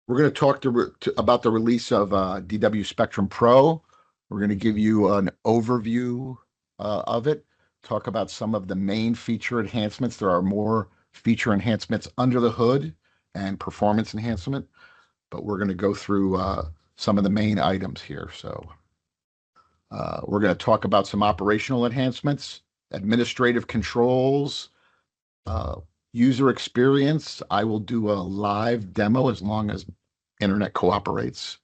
We're going to talk about the release of DW Spectrum Pro. We're going to give you an overview of it, talk about some of the main feature enhancements. There are more feature enhancements under the hood and performance enhancement, but we're going to go through some of the main items here. So we're going to talk about some operational enhancements, administrative controls, uh, user experience. I will do a live demo as long as internet cooperates.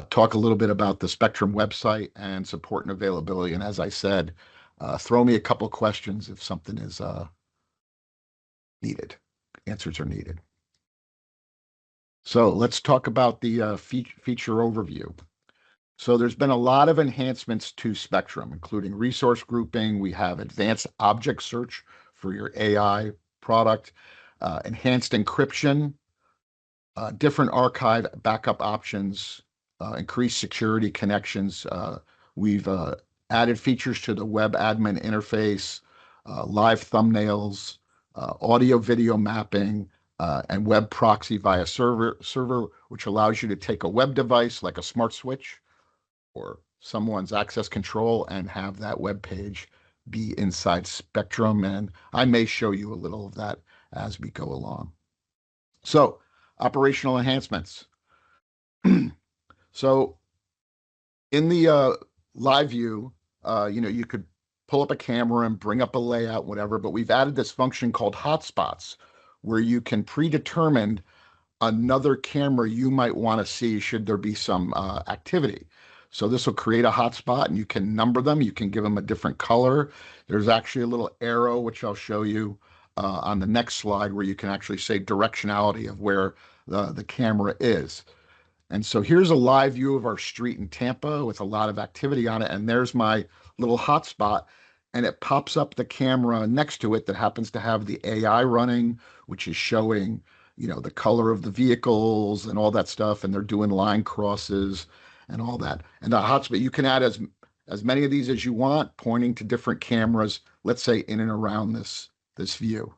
Talk a little bit about the Spectrum website and support and availability. And as I said, throw me a couple questions if something is needed. Answers are needed. So let's talk about the feature overview. So there's been a lot of enhancements to Spectrum, including resource grouping. We have advanced object search for your AI product, enhanced encryption, different archive backup options, increased security connections. We've added features to the web admin interface, live thumbnails, audio video mapping, and web proxy via server, which allows you to take a web device like a smart switch or someone's access control and have that web page be inside Spectrum. And I may show you a little of that as we go along. So, operational enhancements. So, in the live view, you could pull up a camera and bring up a layout, whatever, but we've added this function called hotspots where you can predetermine another camera you might want to see should there be some activity. So this will create a hotspot and you can number them. You can give them a different color. There's actually a little arrow, which I'll show you on the next slide, where you can actually say directionality of where the camera is. And so here's a live view of our street in Tampa with a lot of activity on it. And there's my little hotspot. And it pops up the camera next to it that happens to have the AI running, which is showing, the color of the vehicles and all that stuff. And they're doing line crosses and all that. And the hotspot, you can add as many of these as you want, pointing to different cameras, let's say in and around this view.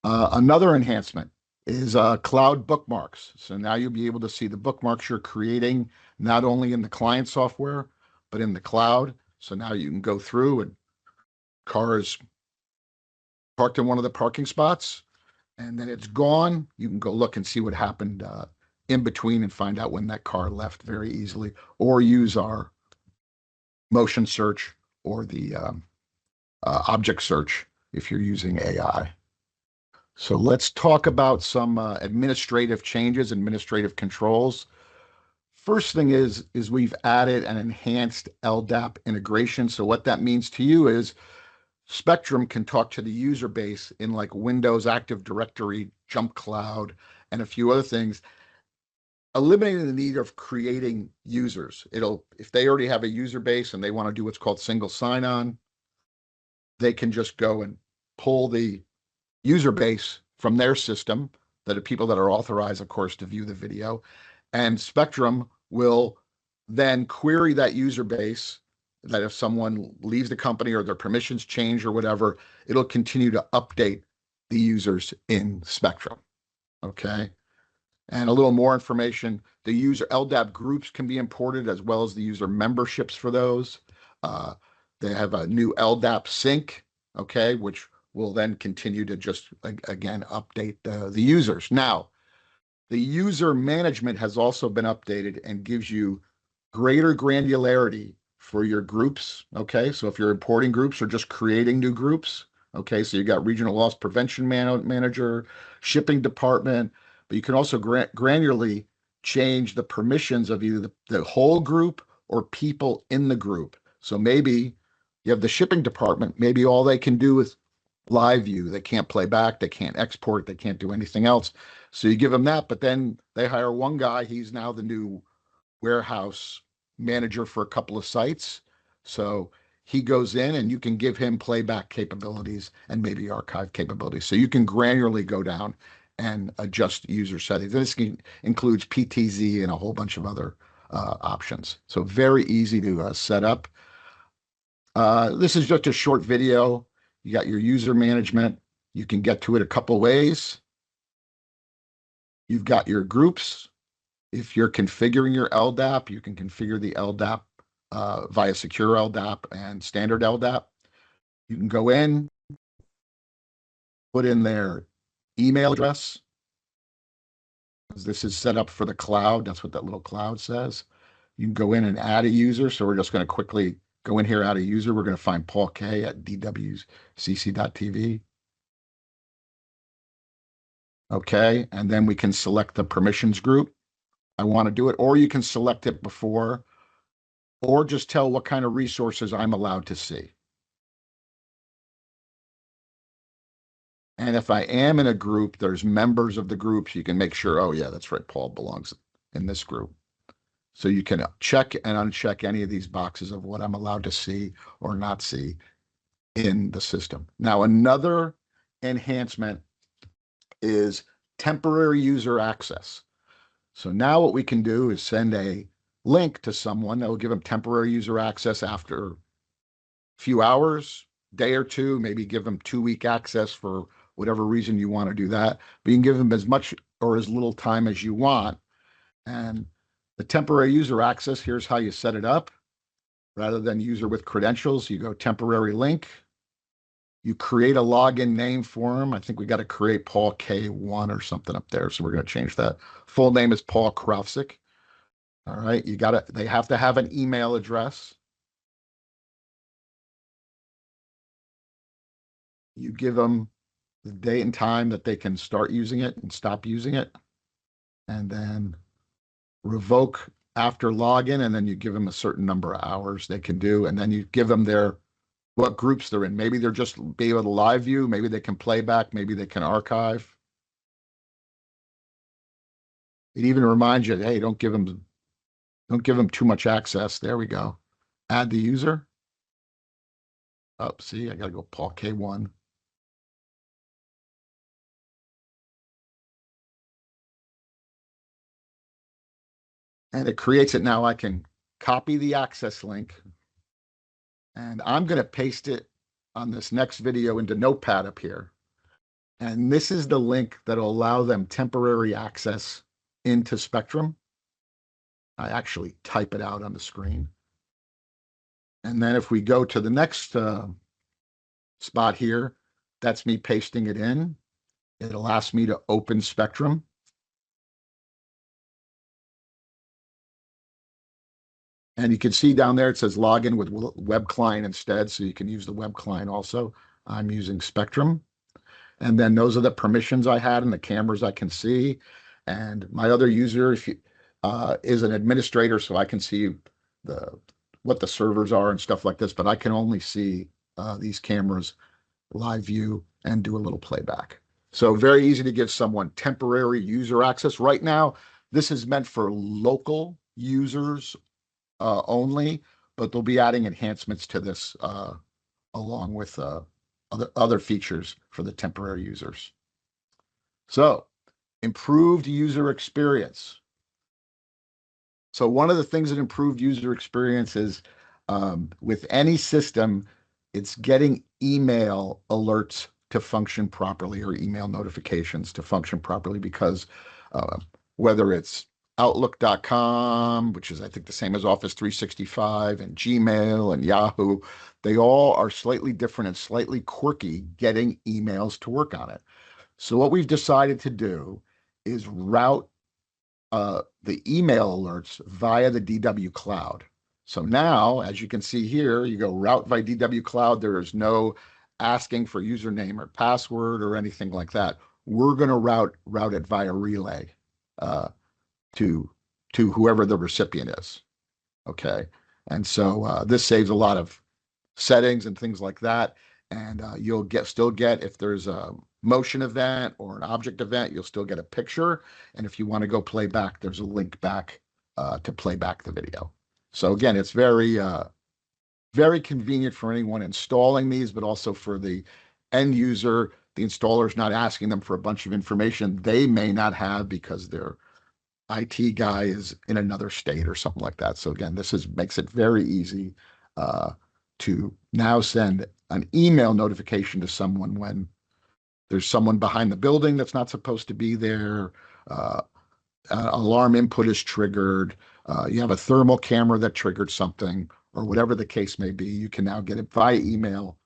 Another enhancement is cloud bookmarks. So now you'll be able to see the bookmarks you're creating, not only in the client software, but in the cloud. So now you can go through and car is parked in one of the parking spots, and then it's gone. You can go look and see what happened in between and find out when that car left very easily, or use our motion search or the object search if you're using AI. So let's talk about some administrative changes, administrative controls. First thing is we've added an enhanced LDAP integration. So what that means to you is Spectrum can talk to the user base in like Windows Active Directory, Jump Cloud, and a few other things, eliminating the need of creating users. If they already have a user base and they want to do what's called single sign-on, they can just go and pull the user base from their system, that are people that are authorized, of course, to view the video. And Spectrum will then query that user base, that if someone leaves the company or their permissions change or whatever, it'll continue to update the users in Spectrum. Okay. And a little more information, the user LDAP groups can be imported as well as the user memberships for those. They have a new LDAP sync, okay, which will then continue to just, again, update the users. Now, the user management has also been updated and gives you greater granularity for your groups, okay? So if you're importing groups or just creating new groups, okay, so you got regional loss prevention manager, shipping department, but you can also granularly change the permissions of either the whole group or people in the group. So maybe you have the shipping department, maybe all they can do is live view. They can't play back, they can't export, they can't do anything else. So you give them that, but then they hire one guy, he's now the new warehouse manager for a couple of sites. So he goes in and you can give him playback capabilities and maybe archive capabilities. So you can granularly go down and adjust user settings. This includes PTZ and a whole bunch of other options. So very easy to set up. This is just a short video. You got your user management. You can get to it a couple ways. You've got your groups. If you're configuring your LDAP, you can configure the LDAP via secure LDAP and standard LDAP. You can go in, put in their email address. This is set up for the cloud. That's what that little cloud says. You can go in and add a user. So we're just going to quickly go in here, add a user. We're going to find Paul K at dwcc.tv. Okay. And then we can select the permissions group. I want to do it, or you can select it before, or just tell what kind of resources I'm allowed to see. And if I am in a group, there's members of the groups. You can make sure, oh yeah, that's right, Paul belongs in this group. So you can check and uncheck any of these boxes of what I'm allowed to see or not see in the system. Now, another enhancement is temporary user access. So now what we can do is send a link to someone that will give them temporary user access after a few hours, day or two, maybe give them 2-week access for whatever reason you want to do that. But you can give them as much or as little time as you want. And the temporary user access, here's how you set it up. Rather than user with credentials, you go temporary link. You create a login name for them. I think we got to create Paul K1 or something up there. So we're going to change that. Full name is Paul Krofssik. All right. They have to have an email address. You give them the date and time that they can start using it and stop using it. And then revoke after login. And then you give them a certain number of hours they can do. And then you give them what groups they're in. Maybe they're just be able to live view. Maybe they can play back. Maybe they can archive. It even reminds you, hey, don't give them too much access. There we go. Add the user. Oh, see, I got to go Paul K1. And it creates it now. I can copy the access link. And I'm going to paste it on this next video into Notepad up here. And this is the link that will allow them temporary access into Spectrum. I actually type it out on the screen. And then if we go to the next spot here, that's me pasting it in. It'll ask me to open Spectrum. And you can see down there, it says login with web client instead. So you can use the web client also. I'm using Spectrum. And then those are the permissions I had and the cameras I can see. And my other user is an administrator, so I can see what the servers are and stuff like this, but I can only see these cameras live view and do a little playback. So very easy to give someone temporary user access. Right now, this is meant for local users only, but they'll be adding enhancements to this along with other features for the temporary users. So, improved user experience. So one of the things that improved user experience is with any system, it's getting email alerts to function properly or email notifications to function properly because whether it's Outlook.com, which is I think the same as Office 365 and Gmail and Yahoo, they all are slightly different and slightly quirky getting emails to work on it. So what we've decided to do is route the email alerts via the DW Cloud. So now, as you can see here, you go route via DW Cloud. There is no asking for username or password or anything like that. We're going to route it via relay to whoever the recipient is. Okay, and so this saves a lot of settings and things like that. And you'll still get if there's a motion event or an object event, you'll still get a picture. And if you want to go play back, there's a link back to play back the video. So again, it's very convenient for anyone installing these, but also for the end user. The installer's not asking them for a bunch of information they may not have because their IT guy is in another state or something like that. So again, makes it very easy to now send an email notification to someone when there's someone behind the building that's not supposed to be there. Uh, Alarm input is triggered. You have a thermal camera that triggered something, or whatever the case may be. You can now get it via email,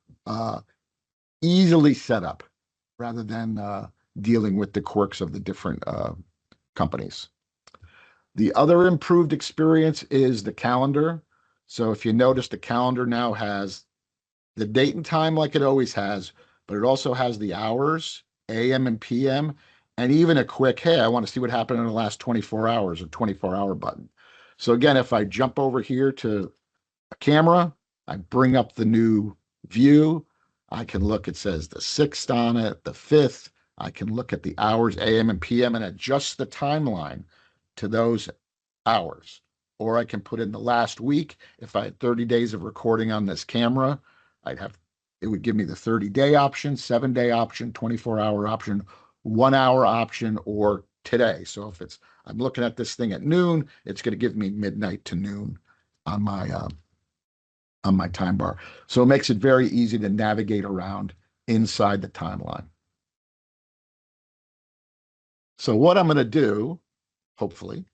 easily set up, rather than dealing with the quirks of the different companies. The other improved experience is the calendar. So if you notice, the calendar now has the date and time like it always has, but it also has the hours, AM and PM, and even a quick, hey, I want to see what happened in the last 24 hours, a 24-hour button. So again, if I jump over here to a camera, I bring up the new view, I can look, it says the 6th on it, the 5th. I can look at the hours, AM and PM, and adjust the timeline to those hours. Or I can put in the last week. If I had 30 days of recording on this camera, it would give me the 30-day option, 7-day option, 24-hour option, 1-hour option, or today. So if I'm looking at this thing at noon, it's going to give me midnight to noon on my time bar. So it makes it very easy to navigate around inside the timeline. So what I'm going to do, hopefully,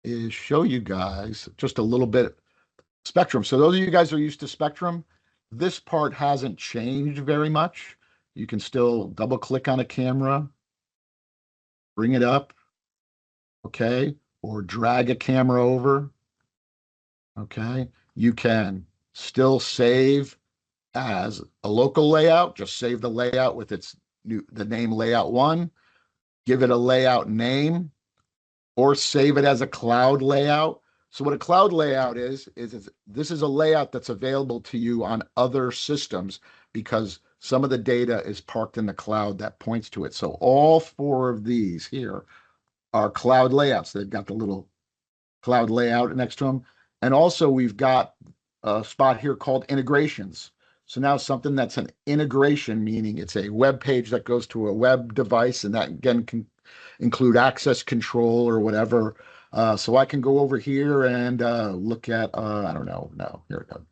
is show you guys just a little bit Spectrum. So those of you guys who are used to Spectrum, this part hasn't changed very much. You can still double click on a camera, bring it up, okay, or drag a camera over, okay. You can still save as a local layout, just save the layout with the name layout 1, give it a layout name, or save it as a cloud layout. So what a cloud layout is this is a layout that's available to you on other systems because some of the data is parked in the cloud that points to it. So all 4 of these here are cloud layouts. They've got the little cloud layout next to them. And also we've got a spot here called integrations. So now something that's an integration, meaning it's a web page that goes to a web device, and that again can include access control or whatever. So I can go over here and look at, I don't know, no, here we go.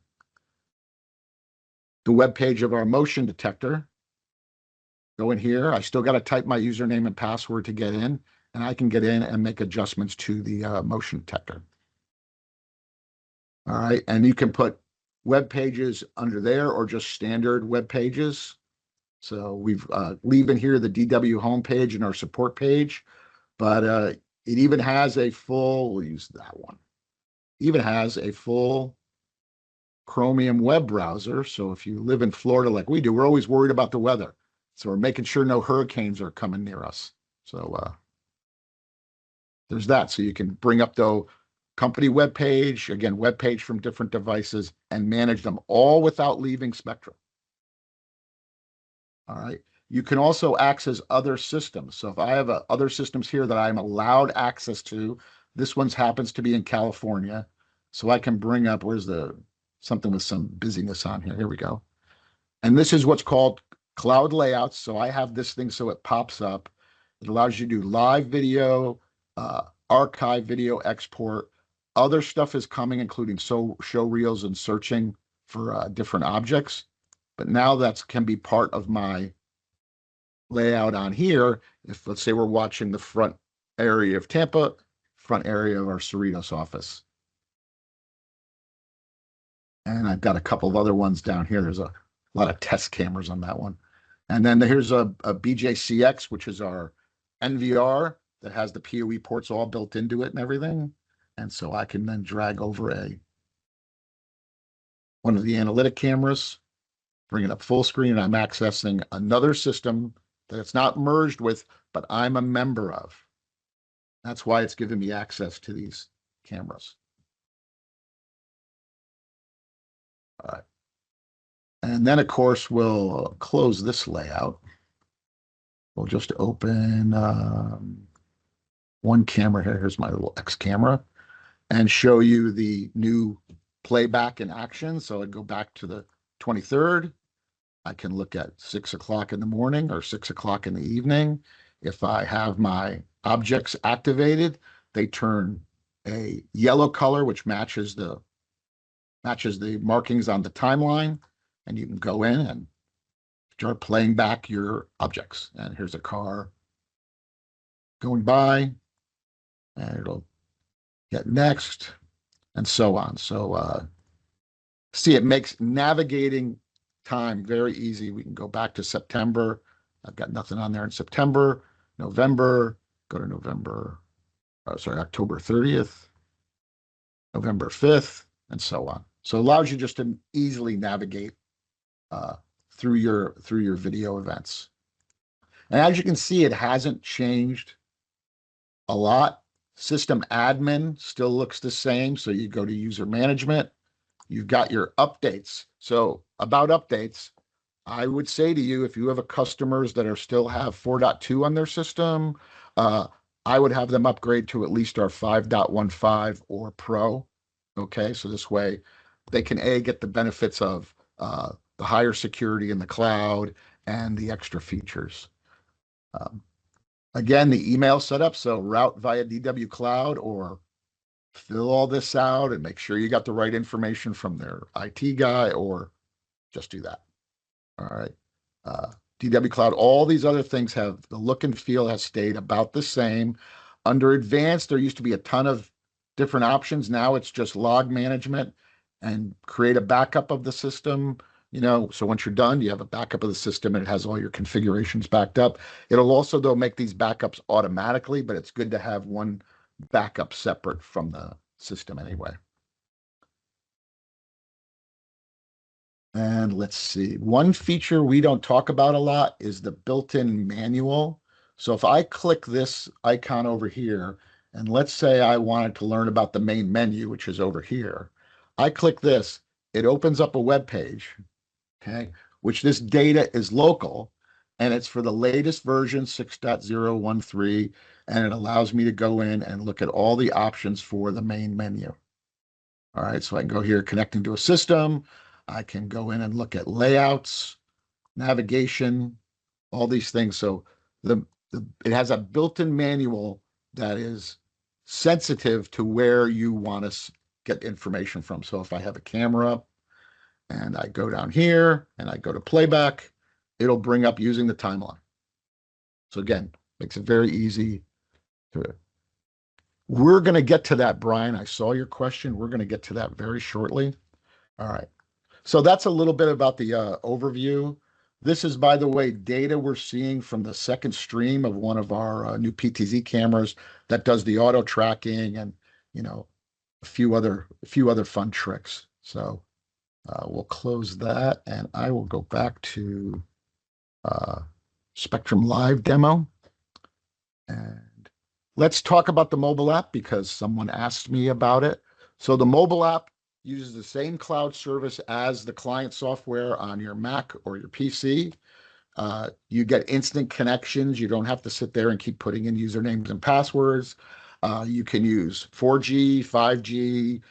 The web page of our motion detector. Go in here. I still got to type my username and password to get in, and I can get in and make adjustments to the motion detector. All right, and you can put web pages under there or just standard web pages. So we've leaving here the DW homepage and our support page, but it even has a full, we'll use that one, even has a full Chromium web browser. So if you live in Florida like we do, we're always worried about the weather. So we're making sure no hurricanes are coming near us. So there's that. So you can bring up the company web page, again, web page from different devices, and manage them all without leaving Spectrum. All right. You can also access other systems. So if I have other systems here that I'm allowed access to, this one happens to be in California. So I can bring up, where's something with some busyness on here. Here we go. And this is what's called cloud layouts. So I have this thing so it pops up. It allows you to do live video, archive video export. Other stuff is coming, including show reels and searching for different objects. But now that can be part of my layout on here. If let's say we're watching the front area of Tampa, front area of our Cerritos office. And I've got a couple of other ones down here. There's a lot of test cameras on that one. And then here's a BJCX, which is our NVR that has the PoE ports all built into it and everything. And so I can then drag over one of the analytic cameras, bring it up full screen, and I'm accessing another system that it's not merged with, but I'm a member of. That's why it's giving me access to these cameras. All right. And then, of course, we'll close this layout. We'll just open one camera here. Here's my little X camera, and show you the new playback in action. So I'd go back to the 23rd. I can look at 6 o'clock in the morning or 6 o'clock in the evening. If I have my objects activated, they turn a yellow color, which matches the markings on the timeline. And you can go in and start playing back your objects. And here's a car going by, and it'll get next, and so on. So see, it makes navigating time very easy. We can go back to September. I've got nothing on there in September, November, go to November, October 30th, November 5th, and so on. So it allows you just to easily navigate uh, through your video events. And as you can see, it hasn't changed a lot. System admin still looks the same. So you go to user management, you've got your updates. So about updates, I would say to you, if you have a customers that are still have 4.2 on their system, I would have them upgrade to at least our 5.15 or Pro. Okay, so this way they can get the benefits of the higher security in the cloud and the extra features. Again, the email setup, so route via DW Cloud or fill all this out and make sure you got the right information from their IT guy, or just do that. All right. DW Cloud, all these other things have the look and feel has stayed about the same. Under advanced, there used to be a ton of different options. Now it's just log management and create a backup of the system. So once you're done, you have a backup of the system and it has all your configurations backed up. It'll also, though, make these backups automatically, but it's good to have one backup separate from the system anyway. And let's see, one feature we don't talk about a lot is the built-in manual. So if I click this icon over here, and let's say I wanted to learn about the main menu, which is over here, I click this, it opens up a web page, okay, which this data is local, and it's for the latest version 6.013, and it allows me to go in and look at all the options for the main menu. All right, so I can go here, connecting to a system. I can go in and look at layouts, navigation, all these things. So it has a built-in manual that is sensitive to where you want to get information from. So if I have a camera up and I go down here and I go to playback, it'll bring up using the timeline. So again, makes it very easy to. We're going to get to that, Brian. I saw your question. We're going to get to that very shortly. All right. So that's a little bit about the overview. This is, by the way, data we're seeing from the second stream of one of our new PTZ cameras that does the auto tracking and, a few other fun tricks. So we'll close that, and I will go back to Spectrum Live demo. And let's talk about the mobile app because someone asked me about it. So the mobile app uses the same cloud service as the client software on your Mac or your PC. You get instant connections. You don't have to sit there and keep putting in usernames and passwords. You can use 4G, 5G.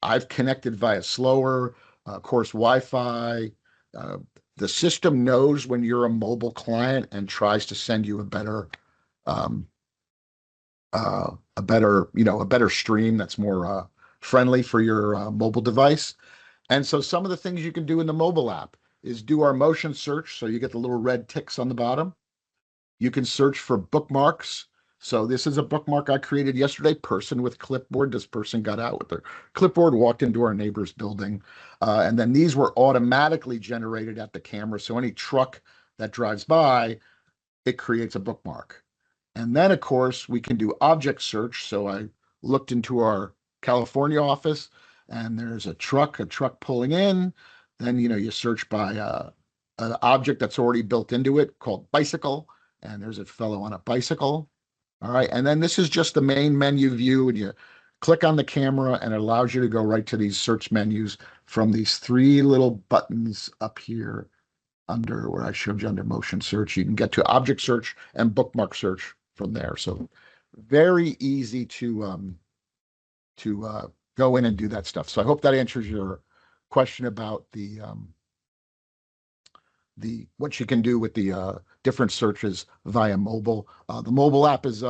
I've connected via slower, of course, Wi-Fi. The system knows when you're a mobile client and tries to send you a better stream that's more friendly for your mobile device. And so some of the things you can do in the mobile app is do our motion search. So you get the little red ticks on the bottom. You can search for bookmarks. So this is a bookmark I created yesterday, person with clipboard. This person got out with their clipboard, walked into our neighbor's building. And then these were automatically generated at the camera. So any truck that drives by, it creates a bookmark. And then, of course, we can do object search. So I looked into our California office, and there's a truck pulling in. Then, you search by an object that's already built into it called bicycle, and there's a fellow on a bicycle. All right, and then this is just the main menu view, and you click on the camera, and it allows you to go right to these search menus from these three little buttons up here under where I showed you under motion search. You can get to object search and bookmark search from there. So very easy to go in and do that stuff. So I hope that answers your question about the what you can do with the different searches via mobile. The mobile app is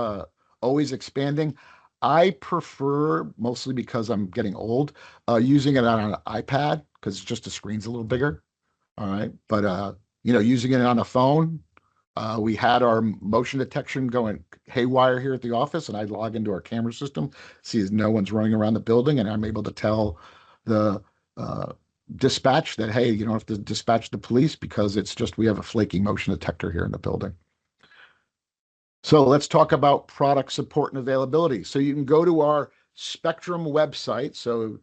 always expanding. I prefer, mostly because I'm getting old, using it on an iPad because just the screen's a little bigger. All right, but using it on a phone. We had our motion detection going haywire here at the office, and I log into our camera system, see no one's running around the building, and I'm able to tell the dispatch that, hey, you don't have to dispatch the police because it's just we have a flaky motion detector here in the building. So let's talk about product support and availability. So you can go to our Spectrum website. So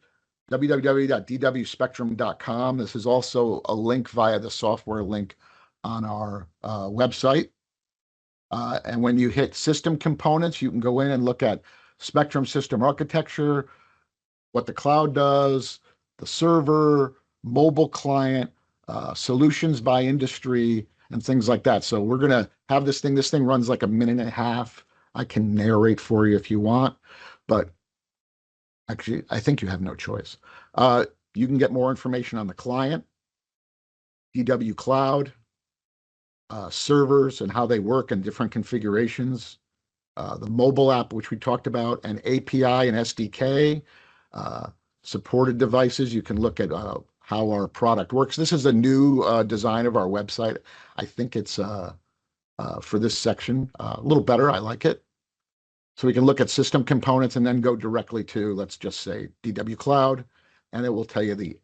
www.dwspectrum.com. This is also a link via the software link on our website. And when you hit system components, you can go in and look at Spectrum system architecture, what the cloud does, the server, mobile client, solutions by industry, and things like that. So we're going to have this thing. This thing runs like a minute and a half. I can narrate for you if you want, but actually, I think you have no choice. You can get more information on the client, DW Cloud, servers and how they work in different configurations, the mobile app, which we talked about, and API and SDK, supported devices. You can look at how our product works. This is a new design of our website. I think it's for this section a little better. I like it. So we can look at system components and then go directly to, let's just say, DW Cloud, and it will tell you the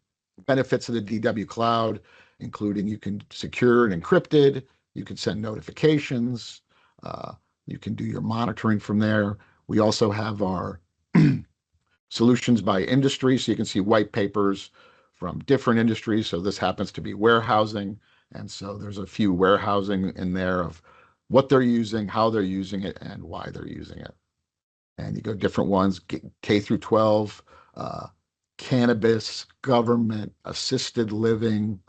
benefits of the DW Cloud, including you can secure and encrypted, you can send notifications, you can do your monitoring from there. We also have our solutions by industry, so you can see white papers from different industries. So this happens to be warehousing, and so there's a few warehousing in there of what they're using, how they're using it, and why they're using it. And you go different ones, K through 12, cannabis, government, assisted living.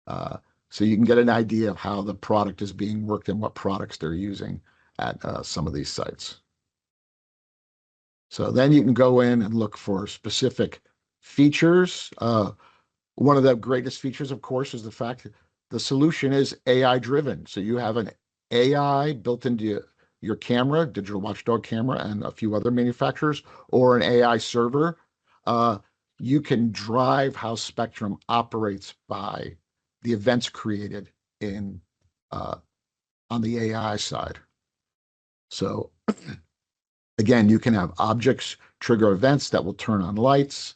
So you can get an idea of how the product is being worked and what products they're using at some of these sites. So then you can go in and look for specific features. One of the greatest features, of course, is the fact that the solution is AI driven. So you have an AI built into your camera, digital Watchdog camera, and a few other manufacturers, or an AI server. You can drive how Spectrum operates by the events created in on the AI side. So again, you can have objects trigger events that will turn on lights,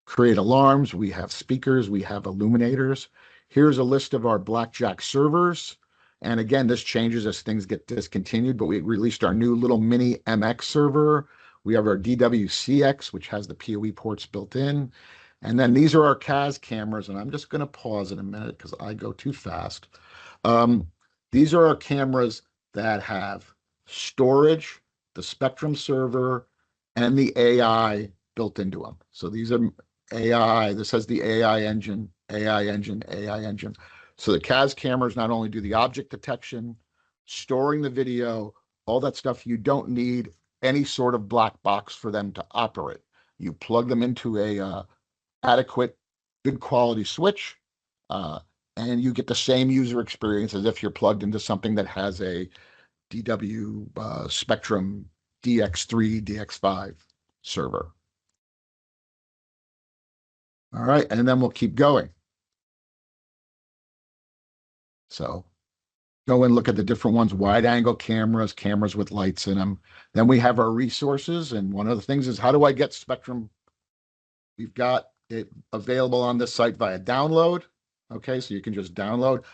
create alarms. We have speakers, we have illuminators. Here's a list of our Blackjack servers. And again, this changes as things get discontinued, but we released our new little mini MX server. We have our DWCX, which has the PoE ports built in. And then these are our CAS cameras, and I'm just going to pause in a minute because I go too fast. These are our cameras that have storage, the Spectrum server, and the AI built into them. So these are AI. This has the AI engine, AI engine, AI engine. So the CAS cameras not only do the object detection, storing the video, all that stuff. You don't need any sort of black box for them to operate. You plug them into a adequate, good quality switch, and you get the same user experience as if you're plugged into something that has a DW Spectrum DX3, DX5 server. All right, and then we'll keep going. So go and look at the different ones, wide angle cameras, cameras with lights in them. Then we have our resources. And one of the things is, how do I get Spectrum? We've got it available on this site via download. Okay, so you can just download.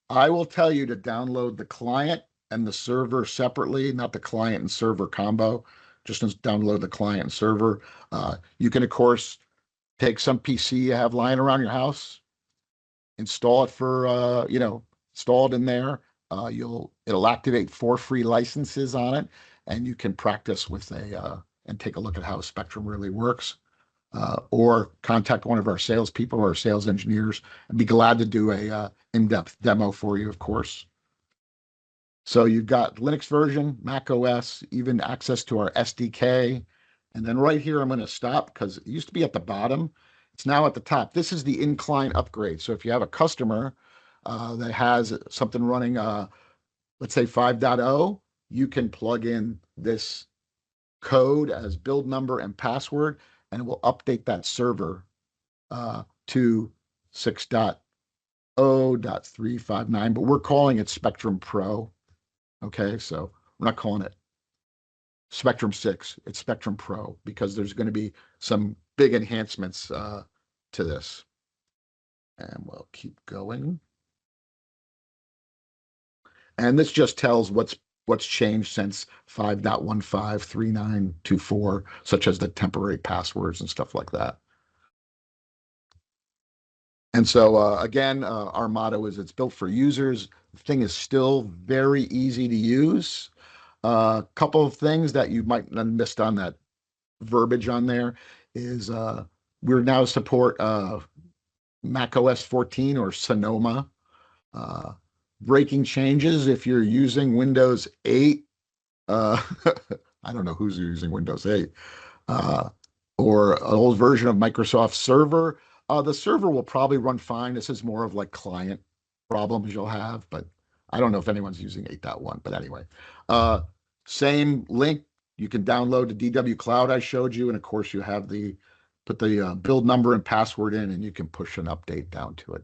I will tell you to download the client and the server separately, not the client and server combo. Just download the client and server. You can, of course, take some PC you have lying around your house, install it for, install it in there. It'll activate 4 free licenses on it, and you can practice with and take a look at how Spectrum really works. Or contact one of our salespeople or our sales engineers and be glad to do a in-depth demo for you, of course. So you've got Linux version, Mac OS, even access to our SDK. And then right here, I'm going to stop because it used to be at the bottom. It's now at the top. This is the incline upgrade. So if you have a customer that has something running, let's say 5.0, you can plug in this code as build number and password, and it will update that server to 6.0. 0.359, but we're calling it Spectrum Pro. Okay, so we're not calling it Spectrum 6. It's Spectrum Pro because there's going to be some big enhancements to this. And we'll keep going. And this just tells what's changed since 5.153924, such as the temporary passwords and stuff like that. And so again, our motto is it's built for users. The thing is still very easy to use. A couple of things that you might have missed on that verbiage on there is we're now support Mac OS 14 or Sonoma. Uh, Breaking changes if you're using Windows 8. Uh, I don't know who's using Windows 8. Uh, or an old version of Microsoft Server. The server will probably run fine. This is more of like client problems you'll have, but I don't know if anyone's using 8.1. But anyway, uh, same link. You can download the DW Cloud I showed you, and of course you have the put the build number and password in, and you can push an update down to it.